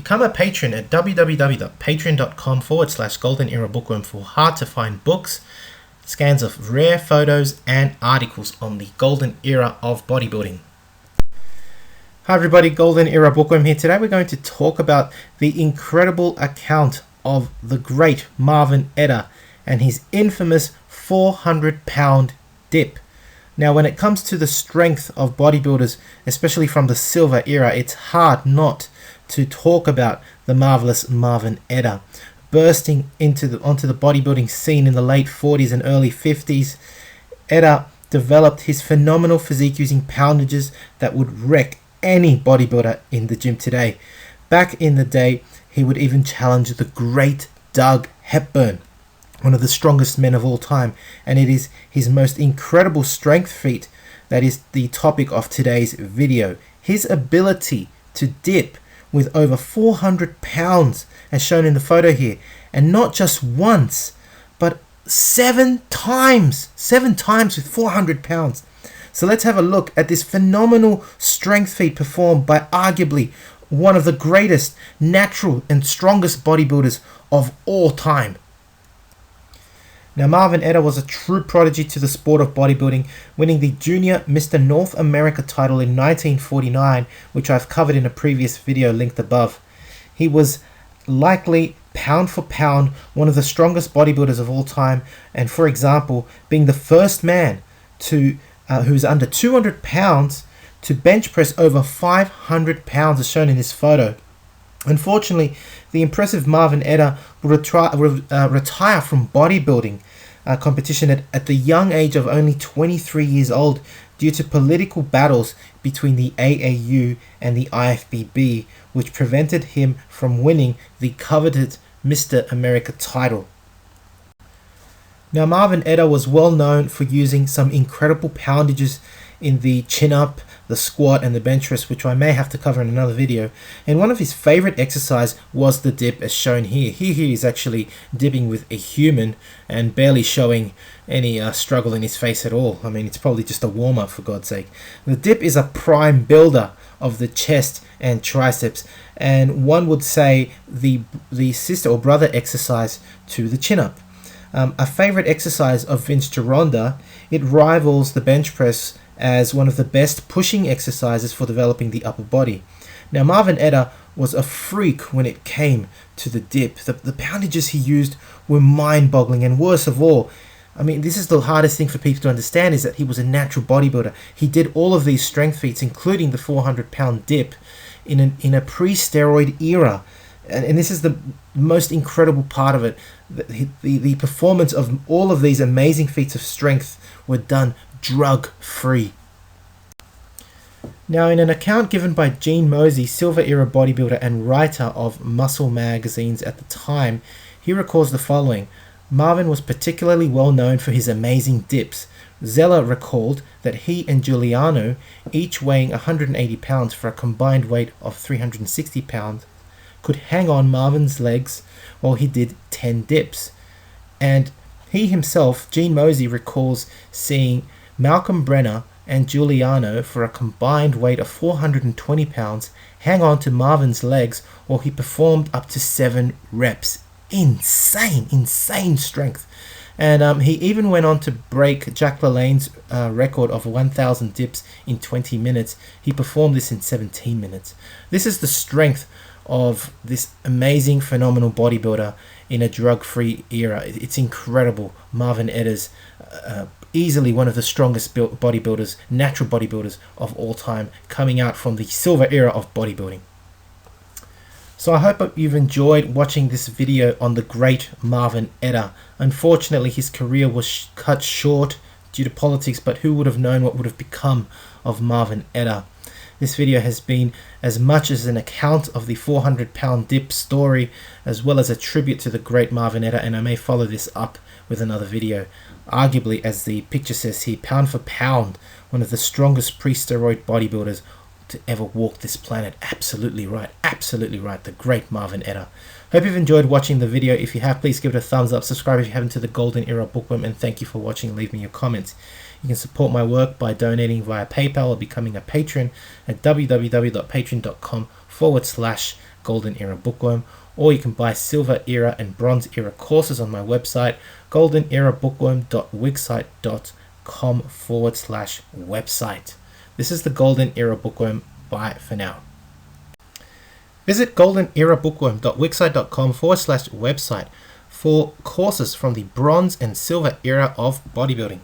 Become a patron at www.patreon.com/Golden Era Bookworm for hard to find books, scans of rare photos and articles on the golden era of bodybuilding. Hi everybody, Golden Era Bookworm here. Today we're going to talk about the incredible account of the great Marvin Eder and his infamous 400-pound dip. Now when it comes to the strength of bodybuilders, especially from the silver era, it's hard not to talk about the marvelous Marvin Eder. Bursting onto the bodybuilding scene in the late 40s and early 50s, Eder developed his phenomenal physique using poundages that would wreck any bodybuilder in the gym today. Back in the day, he would even challenge the great Doug Hepburn, one of the strongest men of all time, and it is his most incredible strength feat that is the topic of today's video. His ability to dip with over 400 pounds as shown in the photo here, and not just once but seven times with 400 pounds. So let's have a look at this phenomenal strength feat performed by arguably one of the greatest natural and strongest bodybuilders of all time. Now Marvin Eder was a true prodigy to the sport of bodybuilding, winning the Junior Mr. North America title in 1949, which I've covered in a previous video linked above. He was likely, pound for pound, one of the strongest bodybuilders of all time, and for example, being the first man who's under 200 pounds to bench press over 500 pounds as shown in this photo. Unfortunately, the impressive Marvin Eder would retire from bodybuilding competition at the young age of only 23 years old due to political battles between the AAU and the IFBB, which prevented him from winning the coveted Mr. America title. Now Marvin Eder was well known for using some incredible poundages in the chin-up, the squat and the bench press, which I may have to cover in another video. And one of his favorite exercise was the dip as shown here. Here he is actually dipping with a human and barely showing any struggle in his face at all. I mean, it's probably just a warm-up for God's sake. The dip is a prime builder of the chest and triceps, and one would say the sister or brother exercise to the chin-up. A favorite exercise of Vince Gironda, it rivals the bench press as one of the best pushing exercises for developing the upper body. Now Marvin Eder was a freak when it came to the dip. The poundages he used were mind-boggling, and worst of all, I mean, this is the hardest thing for people to understand, is that he was a natural bodybuilder. He did all of these strength feats, including the 400-pound dip, in a pre-steroid era. And this is the most incredible part of it. The performance of all of these amazing feats of strength were done drug-free. Now, in an account given by Gene Mosey, silver era bodybuilder and writer of muscle magazines at the time, he recalls the following. Marvin was particularly well known for his amazing dips. Zeller recalled that he and Giuliano, each weighing 180 pounds for a combined weight of 360 pounds, could hang on Marvin's legs while he did 10 dips. And he himself, Gene Mosey, recalls seeing Malcolm Brenner and Giuliano, for a combined weight of 420 pounds, hang on to Marvin's legs while he performed up to 7 reps. Insane strength. And he even went on to break Jack LaLanne's record of 1,000 dips in 20 minutes. He performed this in 17 minutes. This is the strength of this amazing, phenomenal bodybuilder in a drug-free era. It's incredible. Marvin Eder's easily one of the strongest bodybuilders, natural bodybuilders of all time, coming out from the silver era of bodybuilding. So I hope you've enjoyed watching this video on the great Marvin Eder. Unfortunately, his career was cut short due to politics, but who would have known what would have become of Marvin Eder? This video has been as much as an account of the 400-pound dip story, as well as a tribute to the great Marvin Eder, and I may follow this up with another video. Arguably, as the picture says here, pound for pound, one of the strongest pre-steroid bodybuilders to ever walk this planet. Absolutely right, the great Marvin Eder. Hope you've enjoyed watching the video. If you have, please give it a thumbs up, subscribe if you haven't to the Golden Era Bookworm, and thank you for watching. Leave me your comments. You can support my work by donating via PayPal or becoming a patron at www.patreon.com/Golden Golden Era Bookworm, or you can buy Silver Era and Bronze Era courses on my website, goldenerabookworm.wixsite.com/website. This is the Golden Era Bookworm. Bye for now. Visit goldenerabookworm.wixsite.com/website for courses from the Bronze and Silver Era of bodybuilding.